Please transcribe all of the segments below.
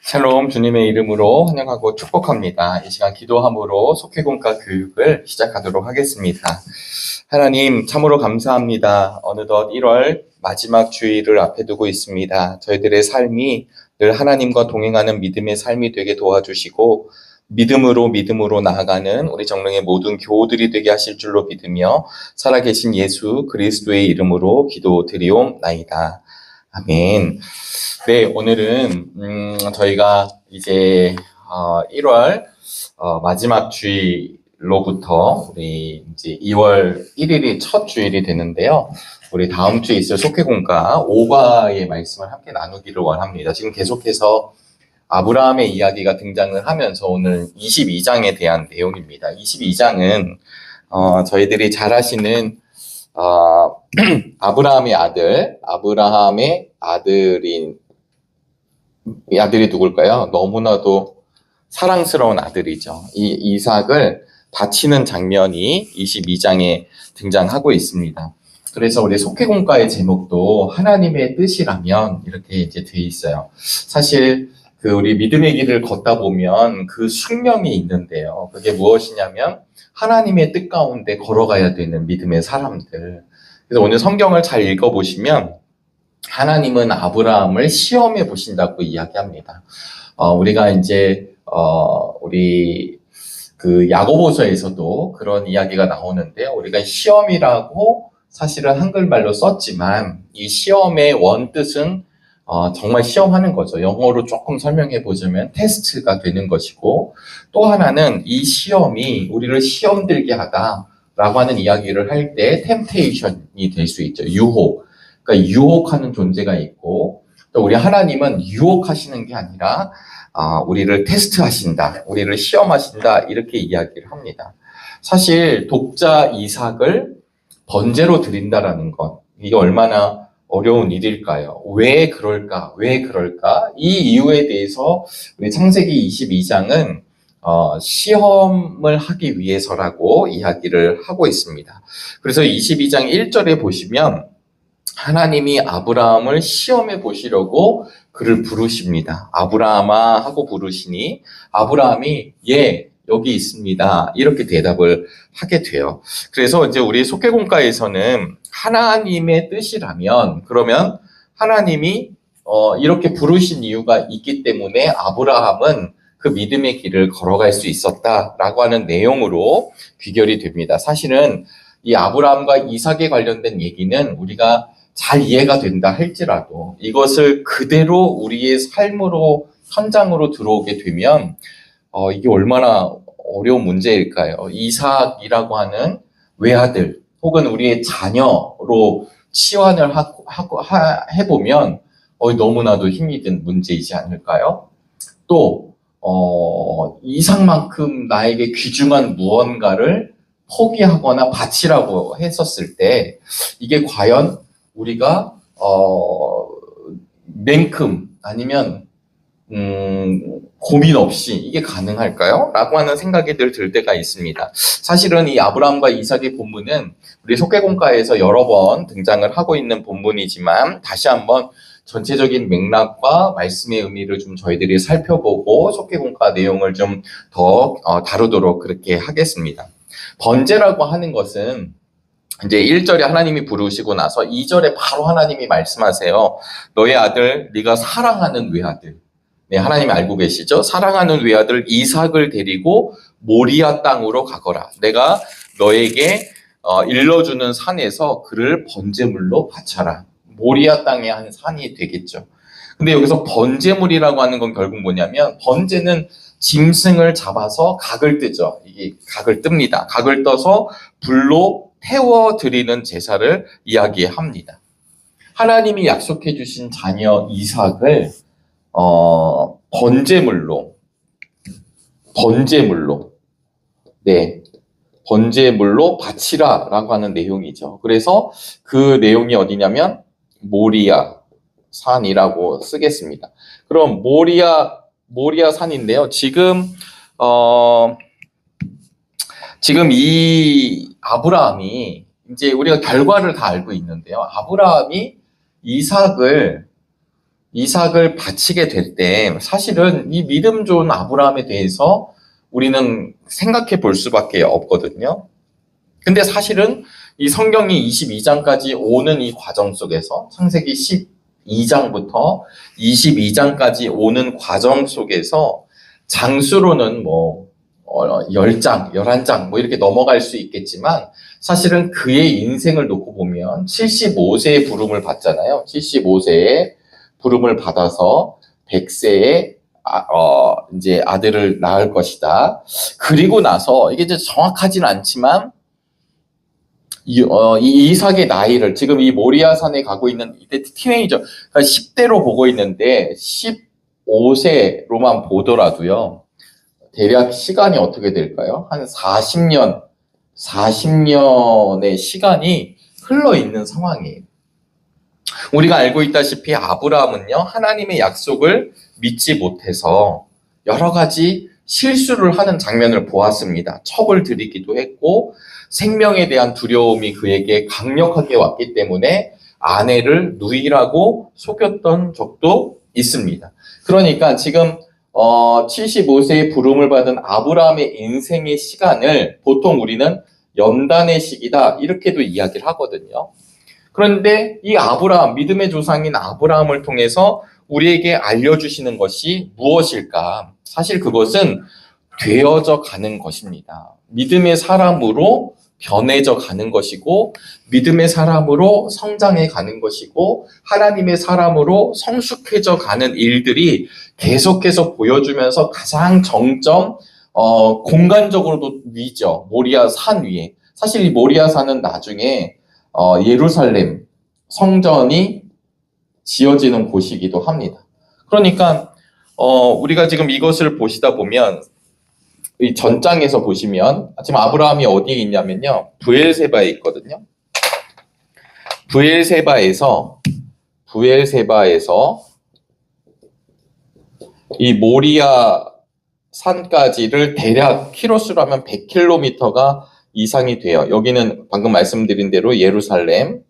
샬롬, 주님의 이름으로 환영하고 축복합니다. 이 시간 기도함으로 속회공과 교육을 시작하도록 하겠습니다. 하나님 참으로 감사합니다. 어느덧 1월 마지막 주일을 앞에 두고 있습니다. 저희들의 삶이 늘 하나님과 동행하는 믿음의 삶이 되게 도와주시고 믿음으로 나아가는 우리 정릉의 모든 교우들이 되게 하실 줄로 믿으며 살아계신 예수 그리스도의 이름으로 기도드리옵나이다. 아멘. 네, 오늘은 저희가 이제 1월 마지막 주일로부터 우리 이제 2월 1일이 첫 주일이 되는데요. 우리 다음 주에 있을 속회공과 5과의 말씀을 함께 나누기를 원합니다. 지금 계속해서 아브라함의 이야기가 등장을 하면서 오늘 22장에 대한 내용입니다. 22장은 저희들이 잘 아시는 아브라함의 아들이 누굴까요? 너무나도 사랑스러운 아들이죠. 이 이삭을 바치는 장면이 22장에 등장하고 있습니다. 그래서 우리 속회공과의 제목도 하나님의 뜻이라면 이렇게 이제 돼 있어요. 사실 우리 믿음의 길을 걷다 보면 그 숙명이 있는데요. 그게 무엇이냐면 하나님의 뜻 가운데 걸어가야 되는 믿음의 사람들. 그래서 오늘 성경을 잘 읽어보시면 하나님은 아브라함을 시험해 보신다고 이야기합니다. 우리가 이제 우리 야고보서에서도 그런 이야기가 나오는데요. 우리가 시험이라고 사실은 한글말로 썼지만 이 시험의 원뜻은 정말 시험하는 거죠. 영어로 조금 설명해 보자면 테스트가 되는 것이고, 또 하나는 이 시험이 우리를 시험 들게 하다라고 하는 이야기를 할 때 템테이션이 될 수 있죠. 유혹. 그러니까 유혹하는 존재가 있고, 또 우리 하나님은 유혹하시는 게 아니라 우리를 테스트하신다, 우리를 시험하신다, 이렇게 이야기를 합니다. 사실 독자 이삭을 번제로 드린다라는 것, 이게 얼마나 어려운 일일까요? 왜 그럴까? 이 이유에 대해서 우리 창세기 22장은 시험을 하기 위해서라고 이야기를 하고 있습니다. 그래서 22장 1절에 보시면 하나님이 아브라함을 시험해 보시려고 그를 부르십니다. 아브라함아 하고 부르시니 아브라함이 예, 여기 있습니다, 이렇게 대답을 하게 돼요. 그래서 이제 우리 속회공과에서는 하나님의 뜻이라면, 그러면 하나님이 이렇게 부르신 이유가 있기 때문에 아브라함은 그 믿음의 길을 걸어갈 수 있었다라고 하는 내용으로 귀결이 됩니다. 사실은 이 아브라함과 이삭에 관련된 얘기는 우리가 잘 이해가 된다 할지라도 이것을 그대로 우리의 삶으로, 현장으로 들어오게 되면 이게 얼마나 어려운 문제일까요? 이삭이라고 하는 외아들 혹은 우리의 자녀로 치환을 해보면 너무나도 힘이 든 문제이지 않을까요? 또 이삭만큼 나에게 귀중한 무언가를 포기하거나 바치라고 했었을 때 이게 과연 우리가 냉큼 아니면 고민 없이 이게 가능할까요? 라고 하는 생각이 들 때가 있습니다. 사실은 이 아브라함과 이삭의 본문은 우리 속회공과에서 여러 번 등장을 하고 있는 본문이지만 다시 한번 전체적인 맥락과 말씀의 의미를 좀 저희들이 살펴보고 속회공과 내용을 좀 더 다루도록 그렇게 하겠습니다. 번제라고 하는 것은 이제 1절에 하나님이 부르시고 나서 2절에 바로 하나님이 말씀하세요. 너의 아들, 네가 사랑하는 외아들. 네, 하나님이 알고 계시죠? 사랑하는 외아들 이삭을 데리고 모리아 땅으로 가거라. 내가 너에게 일러주는 산에서 그를 번제물로 바쳐라. 모리아 땅의 한 산이 되겠죠. 근데 여기서 번제물이라고 하는 건 결국 뭐냐면, 번제는 짐승을 잡아서 각을 뜨죠. 이게 각을 뜹니다. 각을 떠서 불로 태워드리는 제사를 이야기합니다. 하나님이 약속해 주신 자녀 이삭을 번제물로 바치라라고 하는 내용이죠. 그래서 그 내용이 어디냐면 모리아 산이라고 쓰겠습니다. 그럼 모리아 산인데요. 지금 이 아브라함이 이제 우리가 결과를 다 알고 있는데요. 아브라함이 이삭을 이삭을 바치게 될 때 사실은 이 믿음 좋은 아브라함에 대해서 우리는 생각해 볼 수밖에 없거든요. 근데 사실은 이 성경이 22장까지 오는 이 과정 속에서 창세기 12장부터 22장까지 오는 과정 속에서 장수로는 뭐 10장, 11장 뭐 이렇게 넘어갈 수 있겠지만 사실은 그의 인생을 놓고 보면 75세의 부름을 받잖아요. 75세의 부름을 받아서 100세에 이제 아들을 낳을 것이다. 그리고 나서 이게 이제 정확하진 않지만 이 이삭의 나이를 지금 이 모리아산에 가고 있는 이때 티네이저, 그러니까 10대로 보고 있는데 15세로만 보더라도요. 대략 시간이 어떻게 될까요? 한 40년의 시간이 흘러 있는 상황이에요. 우리가 알고 있다시피 아브라함은요, 하나님의 약속을 믿지 못해서 여러 가지 실수를 하는 장면을 보았습니다. 첩을 들이기도 했고, 생명에 대한 두려움이 그에게 강력하게 왔기 때문에 아내를 누이라고 속였던 적도 있습니다. 그러니까 지금 75세의 부름을 받은 아브라함의 인생의 시간을 보통 우리는 연단의 시기다 이렇게도 이야기를 하거든요. 그런데 이 아브라함, 믿음의 조상인 아브라함을 통해서 우리에게 알려주시는 것이 무엇일까? 사실 그것은 되어져 가는 것입니다. 믿음의 사람으로 변해져 가는 것이고, 믿음의 사람으로 성장해 가는 것이고, 하나님의 사람으로 성숙해져 가는 일들이 계속해서 보여주면서 가장 정점, 공간적으로도 위죠. 모리아 산 위에. 사실 이 모리아 산은 나중에 예루살렘 성전이 지어지는 곳이기도 합니다. 그러니까 우리가 지금 이것을 보시다 보면 이 전장에서 보시면 지금 아브라함이 어디에 있냐면요. 브엘세바에 있거든요. 브엘세바에서 이 모리아 산까지를 대략 키로수로 하면 100km가 이상이 돼요. 여기는 방금 말씀드린 대로 예루살렘.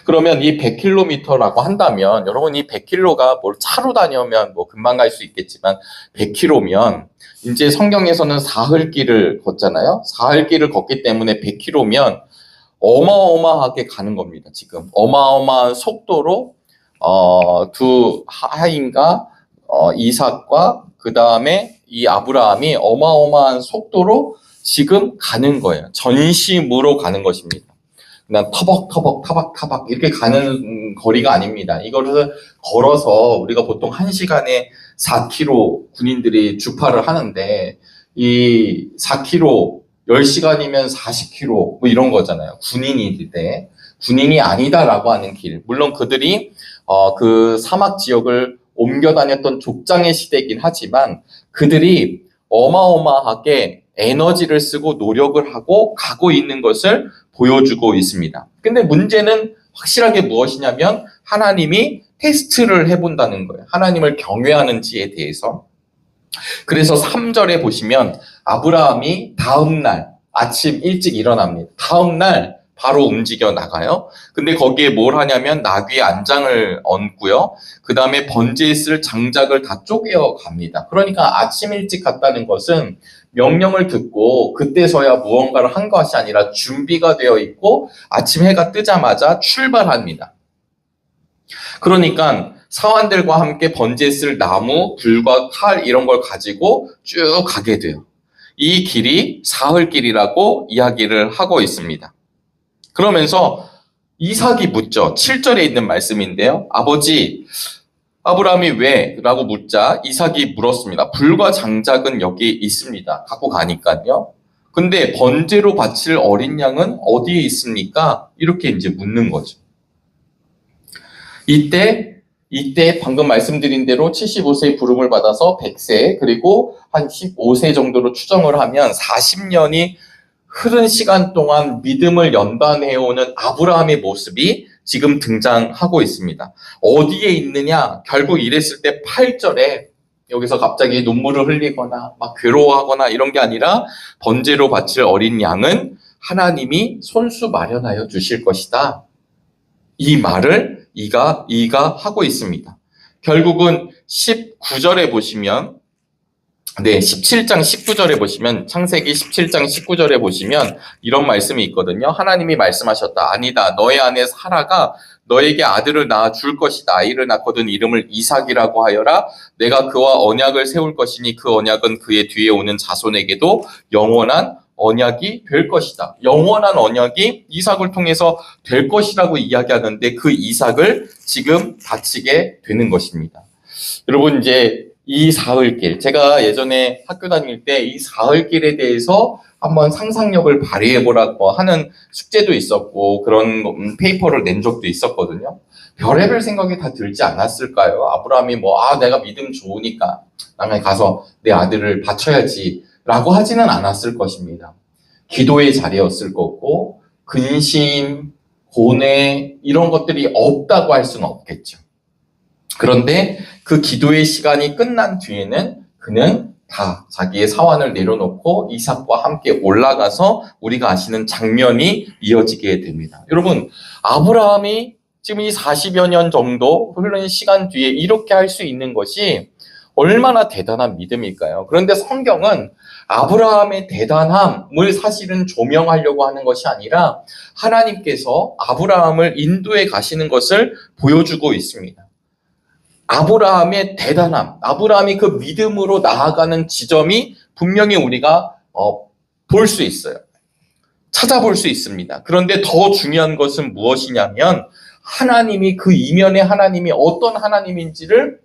그러면 이 100km라고 한다면 여러분 이 100km가 뭘 차로 다녀면 뭐 금방 갈 수 있겠지만 100km면 이제 성경에서는 사흘길을 걷잖아요. 사흘길을 걷기 때문에 100km면 어마어마하게 가는 겁니다. 지금 어마어마한 속도로 두 하인과 이삭과 그 다음에 이 아브라함이 어마어마한 속도로 지금 가는 거예요. 전심으로 가는 것입니다. 그냥 터벅터벅 이렇게 가는 거리가 아닙니다. 이거를 걸어서 우리가 보통 1시간에 4km 군인들이 주파를 하는데 이 4km 10시간이면 40km 뭐 이런 거잖아요. 군인일 때. 군인이 아니다라고 하는 길. 물론 그들이 그 사막 지역을 옮겨 다녔던 족장의 시대이긴 하지만 그들이 어마어마하게 에너지를 쓰고 노력을 하고 가고 있는 것을 보여주고 있습니다. 근데 문제는 확실하게 무엇이냐면 하나님이 테스트를 해본다는 거예요. 하나님을 경외하는지에 대해서. 그래서 3절에 보시면 아브라함이 다음날 아침 일찍 일어납니다. 다음날 바로 움직여 나가요. 근데 거기에 뭘 하냐면 나귀의 안장을 얹고요. 그 다음에 번제에 쓸 장작을 다 쪼개어 갑니다. 그러니까 아침 일찍 갔다는 것은 명령을 듣고 그때서야 무언가를 한 것이 아니라 준비가 되어 있고 아침 해가 뜨자마자 출발합니다. 그러니까 사환들과 함께 번제에 쓸 나무, 불과 칼 이런 걸 가지고 쭉 가게 돼요. 이 길이 사흘길이라고 이야기를 하고 있습니다. 그러면서 이삭이 묻죠. 7절에 있는 말씀인데요. 아버지, 아브라함이 왜? 라고 묻자 이삭이 물었습니다. 불과 장작은 여기 있습니다. 갖고 가니까요. 근데 번제로 바칠 어린 양은 어디에 있습니까? 이렇게 이제 묻는 거죠. 이때 방금 말씀드린 대로 75세의 부름을 받아서 100세 그리고 한 15세 정도로 추정을 하면 40년이 흐른 시간 동안 믿음을 연단해오는 아브라함의 모습이 지금 등장하고 있습니다. 어디에 있느냐? 결국 이랬을 때 8절에 여기서 갑자기 눈물을 흘리거나 막 괴로워하거나 이런 게 아니라 번제로 바칠 어린 양은 하나님이 손수 마련하여 주실 것이다. 이 말을 이가 하고 있습니다. 결국은 19절에 보시면 17장 19절에 보시면 창세기 17장 19절에 보시면 이런 말씀이 있거든요. 하나님이 말씀하셨다. 아니다. 너의 아내 사라가 너에게 아들을 낳아 줄 것이다. 아이를 낳거든 이름을 이삭이라고 하여라. 내가 그와 언약을 세울 것이니 그 언약은 그의 뒤에 오는 자손에게도 영원한 언약이 될 것이다. 영원한 언약이 이삭을 통해서 될 것이라고 이야기하는데 그 이삭을 지금 바치게 되는 것입니다. 여러분 이제 이 사흘길, 제가 예전에 학교 다닐 때 이 사흘길에 대해서 한번 상상력을 발휘해보라고 하는 숙제도 있었고 그런 페이퍼를 낸 적도 있었거든요. 별의별 생각이 다 들지 않았을까요? 아브라함이 내가 믿음 좋으니까 나는 가서 내 아들을 바쳐야지 라고 하지는 않았을 것입니다. 기도의 자리였을 거고 근심, 고뇌 이런 것들이 없다고 할 수는 없겠죠. 그런데 그 기도의 시간이 끝난 뒤에는 그는 다 자기의 사환을 내려놓고 이삭과 함께 올라가서 우리가 아시는 장면이 이어지게 됩니다. 여러분, 아브라함이 지금 이 40여 년 정도 흐르는 시간 뒤에 이렇게 할 수 있는 것이 얼마나 대단한 믿음일까요? 그런데 성경은 아브라함의 대단함을 사실은 조명하려고 하는 것이 아니라 하나님께서 아브라함을 인도해 가시는 것을 보여주고 있습니다. 아브라함의 대단함, 아브라함이 그 믿음으로 나아가는 지점이 분명히 우리가 볼 수 있어요. 찾아볼 수 있습니다. 그런데 더 중요한 것은 무엇이냐면 하나님이 그 이면에 하나님이 어떤 하나님인지를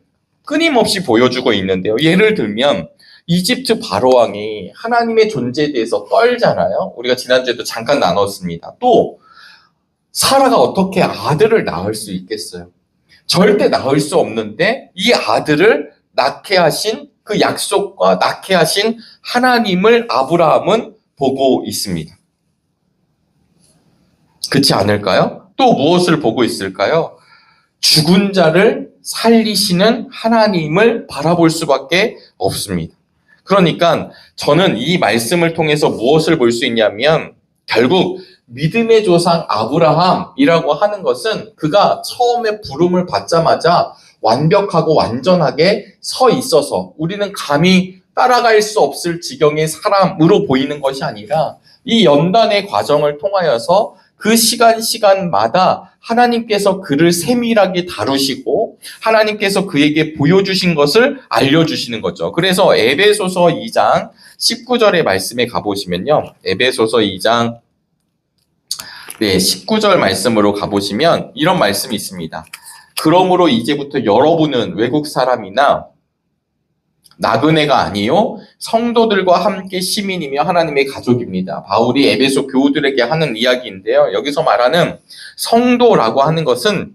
끊임없이 보여주고 있는데요. 예를 들면 이집트 바로왕이 하나님의 존재에 대해서 떨잖아요. 우리가 지난주에도 잠깐 나눴습니다. 또 사라가 어떻게 아들을 낳을 수 있겠어요? 절대 낳을 수 없는데 이 아들을 낳게 하신 그 약속과 낳게 하신 하나님을 아브라함은 보고 있습니다. 그렇지 않을까요? 또 무엇을 보고 있을까요? 죽은 자를 살리시는 하나님을 바라볼 수밖에 없습니다. 그러니까 저는 이 말씀을 통해서 무엇을 볼 수 있냐면 결국 믿음의 조상 아브라함이라고 하는 것은 그가 처음에 부름을 받자마자 완벽하고 완전하게 서 있어서 우리는 감히 따라갈 수 없을 지경의 사람으로 보이는 것이 아니라 이 연단의 과정을 통하여서 그 시간마다 하나님께서 그를 세밀하게 다루시고 하나님께서 그에게 보여주신 것을 알려주시는 거죠. 그래서 에베소서 2장 19절의 말씀에 가보시면요. 에베소서 2장 19절 말씀으로 가보시면 이런 말씀이 있습니다. 그러므로 이제부터 여러분은 외국 사람이나 나그네가 아니요 성도들과 함께 시민이며 하나님의 가족입니다. 바울이 에베소 교우들에게 하는 이야기인데요. 여기서 말하는 성도라고 하는 것은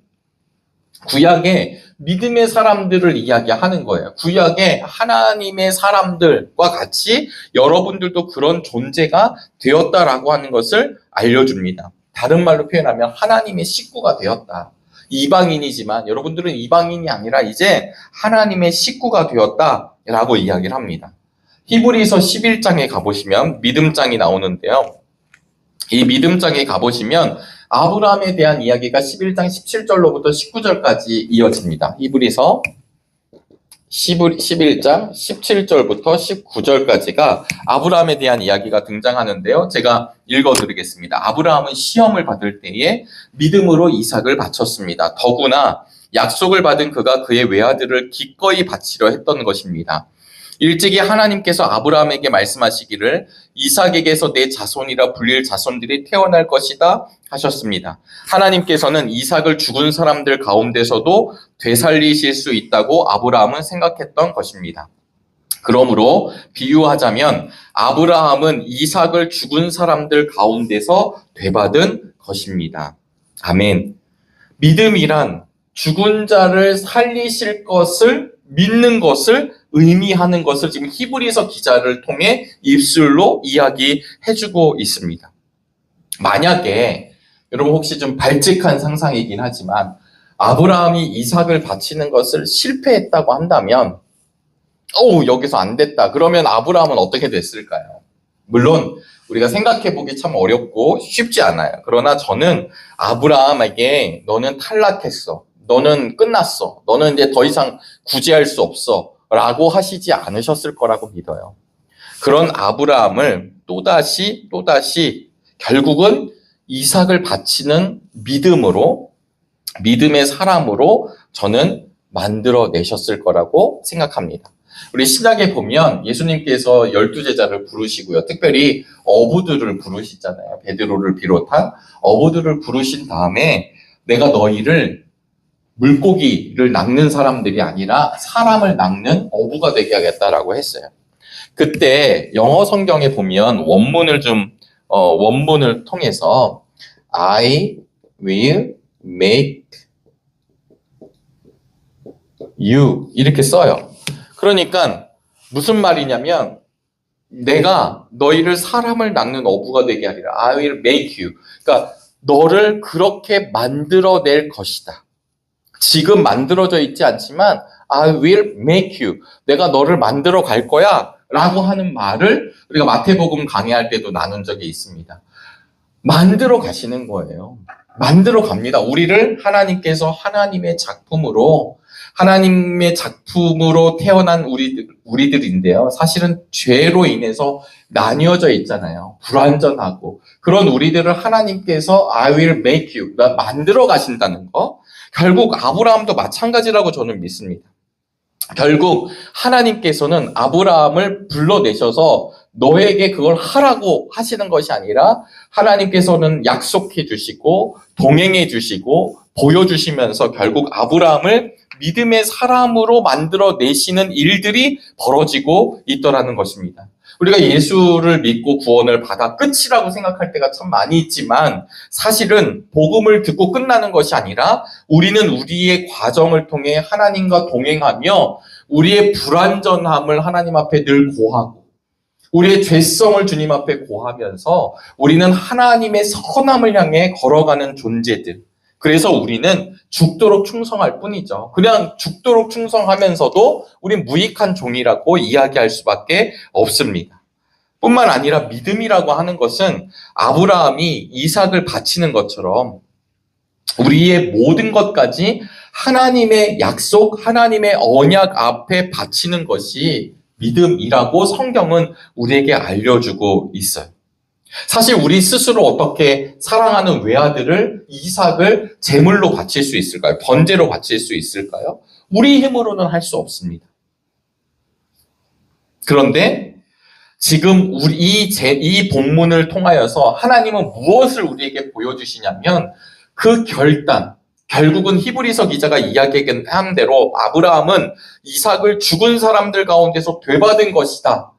구약의 믿음의 사람들을 이야기하는 거예요. 구약의 하나님의 사람들과 같이 여러분들도 그런 존재가 되었다라고 하는 것을 알려줍니다. 다른 말로 표현하면 하나님의 식구가 되었다. 이방인이지만 여러분들은 이방인이 아니라 이제 하나님의 식구가 되었다라고 이야기를 합니다. 히브리서 11장에 가보시면 믿음장이 나오는데요. 이 믿음장에 가보시면 아브라함에 대한 이야기가 11장 17절로부터 19절까지 이어집니다. 히브리서 11장 17절부터 19절까지가 아브라함에 대한 이야기가 등장하는데요. 제가 읽어드리겠습니다. 아브라함은 시험을 받을 때에 믿음으로 이삭을 바쳤습니다. 더구나 약속을 받은 그가 그의 외아들을 기꺼이 바치려 했던 것입니다. 일찍이 하나님께서 아브라함에게 말씀하시기를 이삭에게서 내 자손이라 불릴 자손들이 태어날 것이다 하셨습니다. 하나님께서는 이삭을 죽은 사람들 가운데서도 되살리실 수 있다고 아브라함은 생각했던 것입니다. 그러므로 비유하자면 아브라함은 이삭을 죽은 사람들 가운데서 되받은 것입니다. 아멘. 믿음이란 죽은 자를 살리실 것을 믿는 것을 의미하는 것을 지금 히브리서 기자를 통해 입술로 이야기해주고 있습니다. 만약에 여러분 혹시 좀 발칙한 상상이긴 하지만 아브라함이 이삭을 바치는 것을 실패했다고 한다면 여기서 안 됐다. 그러면 아브라함은 어떻게 됐을까요? 물론 우리가 생각해 보기 참 어렵고 쉽지 않아요. 그러나 저는 아브라함에게 너는 탈락했어. 너는 끝났어. 너는 이제 더 이상 구제할 수 없어. 라고 하시지 않으셨을 거라고 믿어요. 그런 아브라함을 또다시 결국은 이삭을 바치는 믿음의 사람으로 저는 만들어내셨을 거라고 생각합니다. 우리 신약에 보면 예수님께서 12제자를 부르시고요. 특별히 어부들을 부르시잖아요. 베드로를 비롯한 어부들을 부르신 다음에 내가 너희를 물고기를 낚는 사람들이 아니라 사람을 낚는 어부가 되게 하겠다라고 했어요. 그때 영어 성경에 보면 원문을 통해서 I will make you 이렇게 써요. 그러니까 무슨 말이냐면 내가 너희를 사람을 낚는 어부가 되게 하리라. I will make you. 그러니까 너를 그렇게 만들어낼 것이다. 지금 만들어져 있지 않지만 I will make you. 내가 너를 만들어 갈 거야. 라고 하는 말을 우리가 마태복음 강의할 때도 나눈 적이 있습니다. 만들어 가시는 거예요. 만들어 갑니다. 우리를 하나님께서 하나님의 작품으로 태어난 우리들인데요. 사실은 죄로 인해서 나뉘어져 있잖아요. 불완전하고. 그런 우리들을 하나님께서 I will make you. 만들어 가신다는 거. 결국 아브라함도 마찬가지라고 저는 믿습니다. 결국 하나님께서는 아브라함을 불러내셔서 너에게 그걸 하라고 하시는 것이 아니라 하나님께서는 약속해 주시고 동행해 주시고 보여주시면서 결국 아브라함을 믿음의 사람으로 만들어내시는 일들이 벌어지고 있더라는 것입니다. 우리가 예수를 믿고 구원을 받아 끝이라고 생각할 때가 참 많이 있지만 사실은 복음을 듣고 끝나는 것이 아니라 우리는 우리의 과정을 통해 하나님과 동행하며 우리의 불완전함을 하나님 앞에 늘 고하고 우리의 죄성을 주님 앞에 고하면서 우리는 하나님의 선함을 향해 걸어가는 존재들. 그래서 우리는 죽도록 충성할 뿐이죠. 그냥 죽도록 충성하면서도 우린 무익한 종이라고 이야기할 수밖에 없습니다. 뿐만 아니라 믿음이라고 하는 것은 아브라함이 이삭을 바치는 것처럼 우리의 모든 것까지 하나님의 약속, 하나님의 언약 앞에 바치는 것이 믿음이라고 성경은 우리에게 알려주고 있어요. 사실 우리 스스로 어떻게 사랑하는 외아들을 이삭을 제물로 바칠 수 있을까요? 번제로 바칠 수 있을까요? 우리 힘으로는 할 수 없습니다. 그런데 지금 이 본문을 통하여서 하나님은 무엇을 우리에게 보여주시냐면 그 결국은 히브리서 기자가 이야기한 대로 아브라함은 이삭을 죽은 사람들 가운데서 되받은 것이다.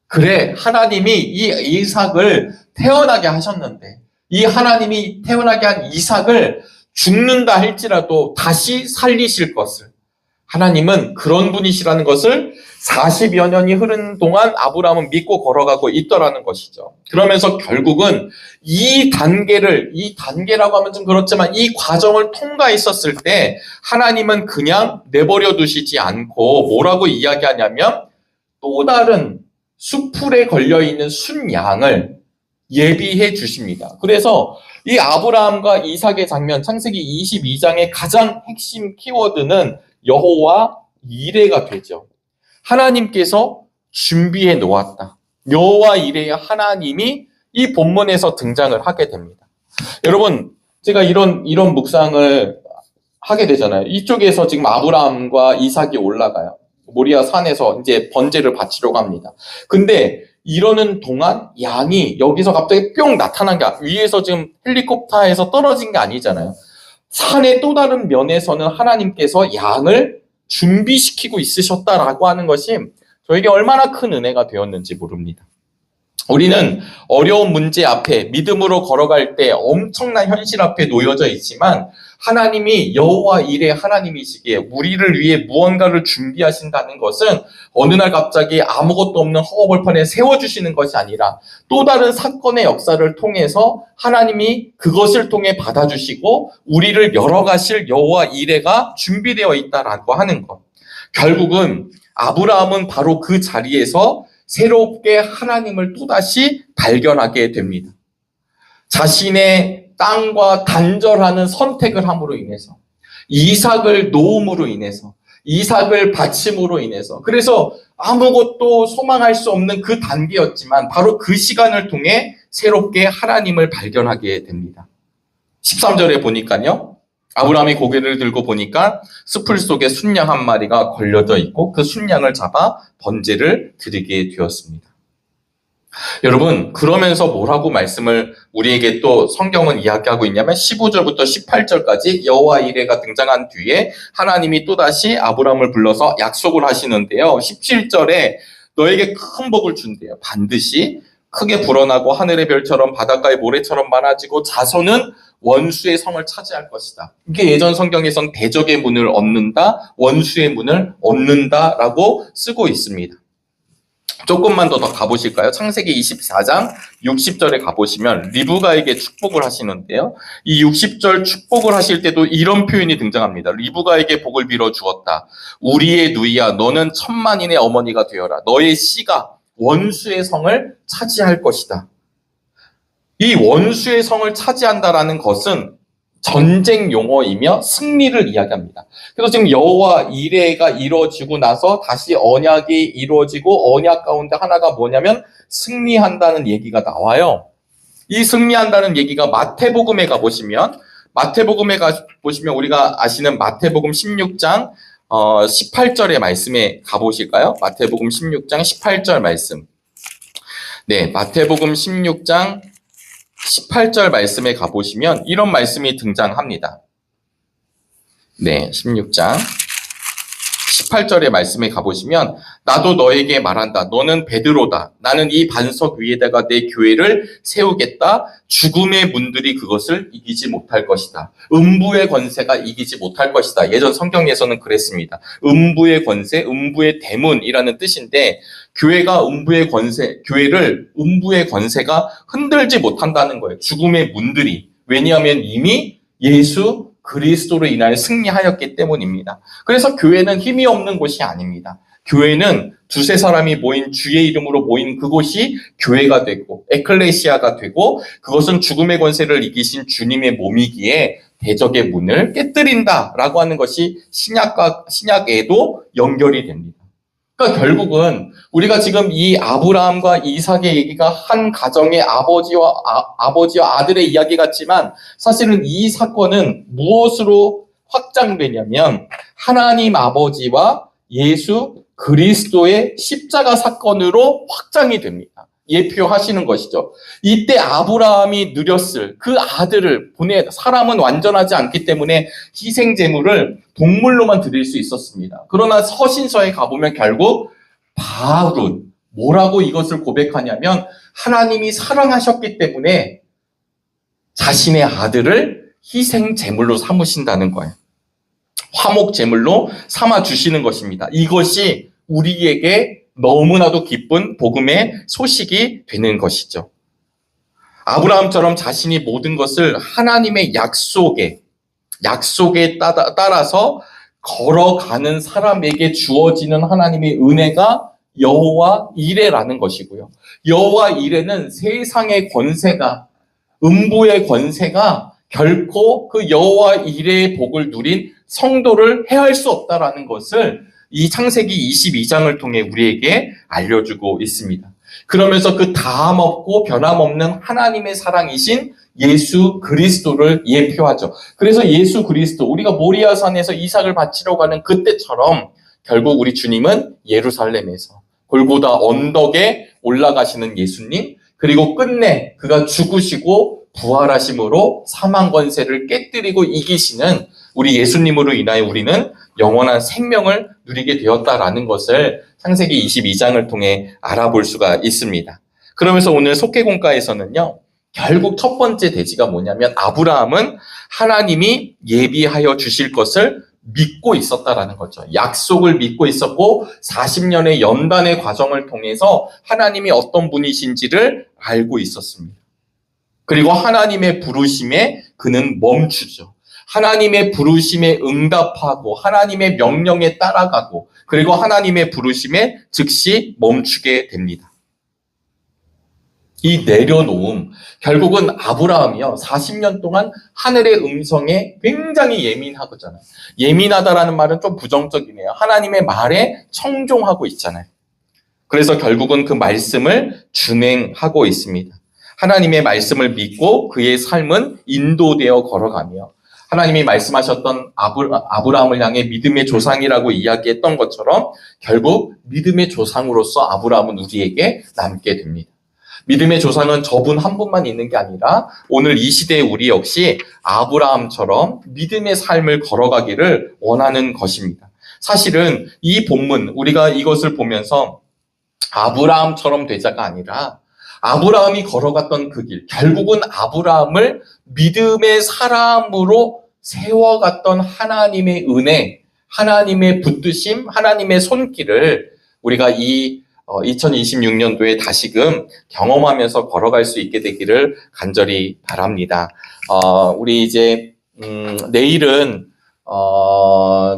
그래, 하나님이 이 이삭을 태어나게 하셨는데 이 하나님이 태어나게 한 이삭을 죽는다 할지라도 다시 살리실 것을 하나님은 그런 분이시라는 것을 40여 년이 흐른 동안 아브라함은 믿고 걸어가고 있더라는 것이죠. 그러면서 결국은 이 단계라고 하면 좀 그렇지만 이 과정을 통과했었을 때 하나님은 그냥 내버려 두시지 않고 뭐라고 이야기하냐면 또 다른 수풀에 걸려있는 순양을 예비해 주십니다. 그래서 이 아브라함과 이삭의 장면, 창세기 22장의 가장 핵심 키워드는 여호와 이레가 되죠. 하나님께서 준비해 놓았다. 여호와 이레의 하나님이 이 본문에서 등장을 하게 됩니다. 여러분, 제가 이런 묵상을 하게 되잖아요. 이쪽에서 지금 아브라함과 이삭이 올라가요. 모리아 산에서 이제 번제를 바치려고 합니다. 근데 이러는 동안 양이 여기서 갑자기 뿅 나타난 게 위에서 지금 헬리콥터에서 떨어진 게 아니잖아요. 산의 또 다른 면에서는 하나님께서 양을 준비시키고 있으셨다라고 하는 것이 저에게 얼마나 큰 은혜가 되었는지 모릅니다. 우리는 어려운 문제 앞에 믿음으로 걸어갈 때 엄청난 현실 앞에 놓여져 있지만 하나님이 여호와 일의 하나님이시기에 우리를 위해 무언가를 준비하신다는 것은 어느 날 갑자기 아무것도 없는 허허벌판에 세워주시는 것이 아니라 또 다른 사건의 역사를 통해서 하나님이 그것을 통해 받아주시고 우리를 열어가실 여호와 일해가 준비되어 있다라고 하는 것. 결국은 아브라함은 바로 그 자리에서 새롭게 하나님을 또다시 발견하게 됩니다. 자신의 땅과 단절하는 선택을 함으로 인해서, 이삭을 놓음으로 인해서, 이삭을 바침으로 인해서, 그래서 아무것도 소망할 수 없는 그 단계였지만 바로 그 시간을 통해 새롭게 하나님을 발견하게 됩니다. 13절에 보니까요, 아브라함이 고개를 들고 보니까 숲을 속에 순양 한 마리가 걸려져 있고 그 순양을 잡아 번제를 드리게 되었습니다. 여러분, 그러면서 뭐라고 말씀을 우리에게 또 성경은 이야기하고 있냐면 15절부터 18절까지 여호와 이레가 등장한 뒤에 하나님이 또다시 아브라함을 불러서 약속을 하시는데요. 17절에 너에게 큰 복을 준대요. 반드시 크게 불어나고 하늘의 별처럼 바닷가의 모래처럼 많아지고 자손은 원수의 성을 차지할 것이다. 이게 예전 성경에선 대적의 문을 얻는다, 원수의 문을 얻는다라고 쓰고 있습니다. 조금만 더 가보실까요? 창세기 24장 60절에 가보시면 리브가에게 축복을 하시는데요. 이 60절 축복을 하실 때도 이런 표현이 등장합니다. 리브가에게 복을 빌어 주었다. 우리의 누이야, 너는 천만인의 어머니가 되어라. 너의 씨가 원수의 성을 차지할 것이다. 이 원수의 성을 차지한다라는 것은 전쟁 용어이며 승리를 이야기합니다. 그래서 지금 여호와 이레가 이루어지고 나서 다시 언약이 이루어지고 언약 가운데 하나가 뭐냐면 승리한다는 얘기가 나와요. 이 승리한다는 얘기가 마태복음에 가보시면 우리가 아시는 마태복음 16장 18절의 말씀에 가보실까요? 마태복음 16장 18절 말씀. 네, 마태복음 16장 18절 말씀에 가보시면 이런 말씀이 등장합니다. 네, 16장 18절의 말씀에 가보시면 나도 너에게 말한다. 너는 베드로다. 나는 이 반석 위에다가 내 교회를 세우겠다. 죽음의 문들이 그것을 이기지 못할 것이다. 음부의 권세가 이기지 못할 것이다. 예전 성경에서는 그랬습니다. 음부의 권세, 음부의 대문이라는 뜻인데 교회가 교회를 음부의 권세가 흔들지 못한다는 거예요. 죽음의 문들이. 왜냐하면 이미 예수 그리스도로 인하여 승리하였기 때문입니다. 그래서 교회는 힘이 없는 곳이 아닙니다. 교회는 두세 사람이 모인 주의 이름으로 모인 그곳이 교회가 되고 에클레시아가 되고 그것은 죽음의 권세를 이기신 주님의 몸이기에 대적의 문을 깨뜨린다라고 하는 것이 신약에도 연결이 됩니다. 그러니까 결국은 우리가 지금 이 아브라함과 이삭의 얘기가 한 가정의 아버지와 아들의 이야기 같지만 사실은 이 사건은 무엇으로 확장되냐면 하나님 아버지와 예수 그리스도의 십자가 사건으로 확장이 됩니다. 예표하시는 것이죠. 이때 아브라함이 누렸을 그 아들을 사람은 완전하지 않기 때문에 희생 제물을 동물로만 드릴 수 있었습니다. 그러나 서신서에 가보면 결국 바울은 뭐라고 이것을 고백하냐면 하나님이 사랑하셨기 때문에 자신의 아들을 희생 제물로 삼으신다는 거예요. 화목 제물로 삼아 주시는 것입니다. 이것이 우리에게 너무나도 기쁜 복음의 소식이 되는 것이죠. 아브라함처럼 자신이 모든 것을 하나님의 약속에 따라서 걸어가는 사람에게 주어지는 하나님의 은혜가 여호와 이레라는 것이고요. 여호와 이레는 세상의 권세가, 음부의 권세가 결코 그 여호와 이레의 복을 누린 성도를 해할 수 없다라는 것을 이 창세기 22장을 통해 우리에게 알려주고 있습니다. 그러면서 그 다함없고 변함없는 하나님의 사랑이신 예수 그리스도를 예표하죠. 그래서 예수 그리스도, 우리가 모리아산에서 이삭을 바치러 가는 그때처럼 결국 우리 주님은 예루살렘에서 골고다 언덕에 올라가시는 예수님, 그리고 끝내 그가 죽으시고 부활하심으로 사망 권세를 깨뜨리고 이기시는 우리 예수님으로 인하여 우리는 영원한 생명을 누리게 되었다라는 것을 창세기 22장을 통해 알아볼 수가 있습니다. 그러면서 오늘 속회공과에서는요, 결국 첫 번째 대지가 뭐냐면 아브라함은 하나님이 예비하여 주실 것을 믿고 있었다라는 거죠. 약속을 믿고 있었고 40년의 연단의 과정을 통해서 하나님이 어떤 분이신지를 알고 있었습니다. 그리고 하나님의 부르심에 그는 멈추죠. 하나님의 부르심에 응답하고 하나님의 명령에 따라가고 그리고 하나님의 부르심에 즉시 멈추게 됩니다. 이 내려놓음, 결국은 아브라함이요 40년 동안 하늘의 음성에 굉장히 예민하거든요. 예민하다라는 말은 좀 부정적이네요. 하나님의 말에 청종하고 있잖아요. 그래서 결국은 그 말씀을 준행하고 있습니다. 하나님의 말씀을 믿고 그의 삶은 인도되어 걸어가며 하나님이 말씀하셨던 아브라함을 향해 믿음의 조상이라고 이야기했던 것처럼 결국 믿음의 조상으로서 아브라함은 우리에게 남게 됩니다. 믿음의 조상은 저분 한 분만 있는 게 아니라 오늘 이 시대의 우리 역시 아브라함처럼 믿음의 삶을 걸어가기를 원하는 것입니다. 사실은 이 본문, 우리가 이것을 보면서 아브라함처럼 되자가 아니라 아브라함이 걸어갔던 그 길, 결국은 아브라함을 믿음의 사람으로 세워갔던 하나님의 은혜, 하나님의 붙드심, 하나님의 손길을 우리가 이 2026년도에 다시금 경험하면서 걸어갈 수 있게 되기를 간절히 바랍니다. 우리 이제 내일은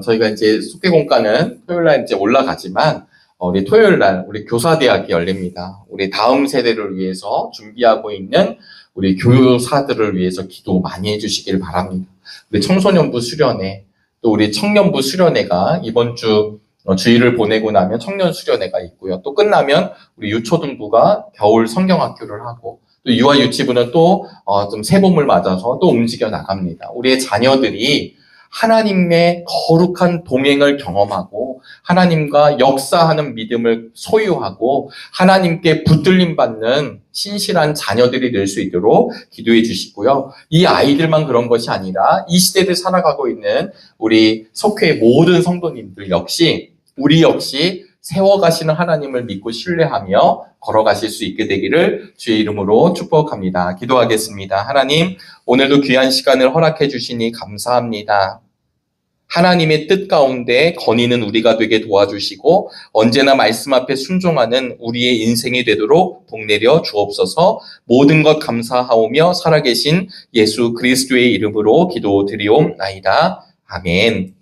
저희가 이제 속회공과는 토요일날 이제 올라가지만 우리 토요일날 우리 교사대학이 열립니다. 우리 다음 세대를 위해서 준비하고 있는 우리 교사들을 위해서 기도 많이 해주시길 바랍니다. 우리 청소년부 수련회 또 우리 청년부 수련회가 이번 주 주일을 보내고 나면 청년 수련회가 있고요. 또 끝나면 우리 유초등부가 겨울 성경학교를 하고 또 유아 유치부는 또 좀 새봄을 맞아서 또 움직여 나갑니다. 우리의 자녀들이 하나님의 거룩한 동행을 경험하고 하나님과 역사하는 믿음을 소유하고 하나님께 붙들림 받는 신실한 자녀들이 될 수 있도록 기도해 주시고요. 이 아이들만 그런 것이 아니라 이 시대를 살아가고 있는 우리 속회의 모든 성도님들 역시 우리 역시 세워가시는 하나님을 믿고 신뢰하며 걸어가실 수 있게 되기를 주의 이름으로 축복합니다. 기도하겠습니다. 하나님, 오늘도 귀한 시간을 허락해 주시니 감사합니다. 하나님의 뜻 가운데 거니는 우리가 되게 도와주시고 언제나 말씀 앞에 순종하는 우리의 인생이 되도록 복내려 주옵소서. 모든 것 감사하오며 살아계신 예수 그리스도의 이름으로 기도드리옵나이다. 아멘.